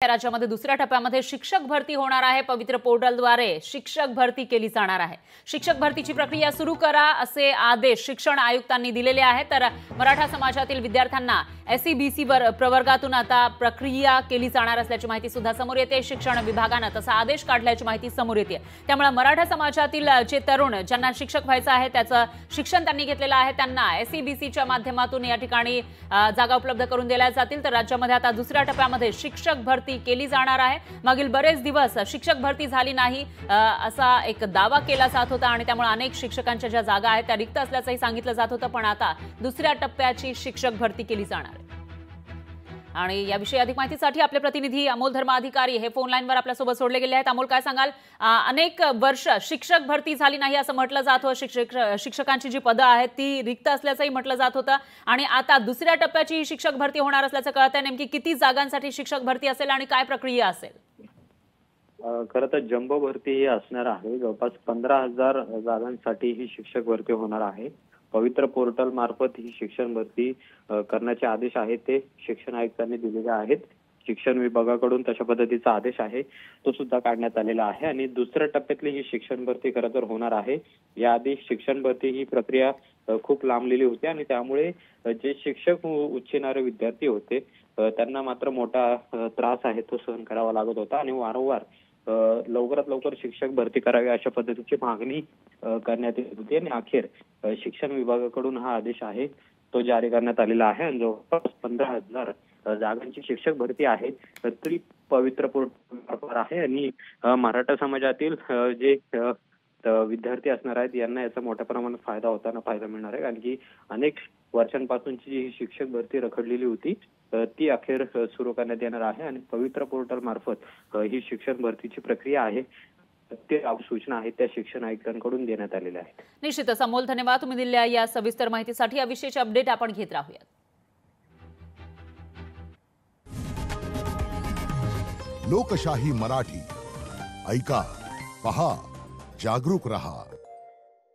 राज्यामध्ये दुसऱ्या टप्प्यामध्ये शिक्षक भरती होणार आहे। पवित्र पोर्टलद्वारे शिक्षक भरती केली जाणार आहे। शिक्षक भरतीची प्रक्रिया सुरू करा असे आदेश शिक्षण आयुक्तांनी दिलेले आहेत। तर मराठा समाजातील विद्यार्थ्यांना एसईबीसी प्रवर्गातून आता प्रक्रिया केली जाणार असल्याची माहिती सुद्धा समोर येते। शिक्षण विभागाने तसा आदेश काढल्याची माहिती समोर येते। त्यामुळे मराठा समाजातील जे तरुण ज्यांना शिक्षक व्हायचं आहे त्याचं शिक्षण त्यांनी घेतलेलं आहे त्यांना एसईबीसीच्या माध्यमातून या ठिकाणी जागा उपलब्ध करून दिल्या जातील। तर राज्यामध्ये आता दुसऱ्या टप्प्यामध्ये शिक्षक भरती केली जाणार आहे। मागील बरेच दिवस शिक्षक भरती झाली नाही असा एक दावा केला जात होता आणि त्यामुळे अनेक शिक्षकांच्या ज्या जागा आहेत त्या रिक्त असल्याचंही सांगितलं जात होतं, पण आता दुसऱ्या टप्प्याची शिक्षक भरती केली जाणार आहे। आणि याविषयी अधिक माहितीसाठी आपले प्रतिनिधी अमोल धर्माधिकारी हे फोन लाईनवर आपल्या सोबत जोडले गेले आहेत। अमोल, काय सांगाल? अनेक वर्ष शिक्षक भरती झाली नाही असं म्हटलं जात होतं। शिक्षकांची जी पदं आहेत ती रिक्त असल्याचंही म्हटलं जात होतं आणि आता दुसऱ्या टप्प्याची शिक्षक भरती होणार असल्याचं कळतंय। नेमकी किती जागांसाठी शिक्षक भरती असेल आणि काय प्रक्रिया असेल? खरं तर जम्बो भरती ही असणार आहे। जवळपास 15,000 जागांसाठी ही शिक्षक भरती होणार आहे। पवित्र पोर्टल मार्फत ही शिक्षण भरती करण्याचे आदेश आहेत ते शिक्षण आयुक्तांनी दिलेले आहेत। शिक्षण विभागाकडून तशा पद्धतीचा आदेश आहे तो सुद्धा काढण्यात आलेला आहे आणि दुसऱ्या टप्प्यातली ही शिक्षण भरती खरं तर होणार आहे। याआधी शिक्षण भरती ही प्रक्रिया खूप लांबलेली होती आणि त्यामुळे जे शिक्षक उच्चणारे विद्यार्थी होते त्यांना मात्र मोठा त्रास आहे तो सहन करावा लागत होता आणि वारंवार लवकरात लवकर शिक्षक भरती करावी अशा पद्धतीची मागणी करण्यात येत होती आणि अखेर शिक्षण विभागाकडून हा आदेश आहे तो जारी करण्यात आलेला आहे आणि जवळपास 15,000 जागांची शिक्षक भरती आहे तरी पवित्र पोर्टल आहे आणि मराठा समाजातील जे विद्यार्थी असणार आहेत यांना याचा मोठ्या प्रमाणात फायदा मिळणार आहे, कारण की अनेक वर्षांपासूनची जी शिक्षक भरती रखडलेली होती ती अखेर सुरू करण्यात येणार आहे आणि पवित्र पोर्टल मार्फत ही शिक्षण भरतीची प्रक्रिया आहे ते सूचना आहेत त्या शिक्षण आयुक्तांकडून देण्यात आलेल्या आहेत। निश्चितच अमोल, धन्यवाद तुम्ही दिलेल्या या सविस्तर माहितीसाठी। या विषयाची अपडेट आपण घेत राहूयात। लोकशाही मराठी ऐका, पहा, जागरूक रहा।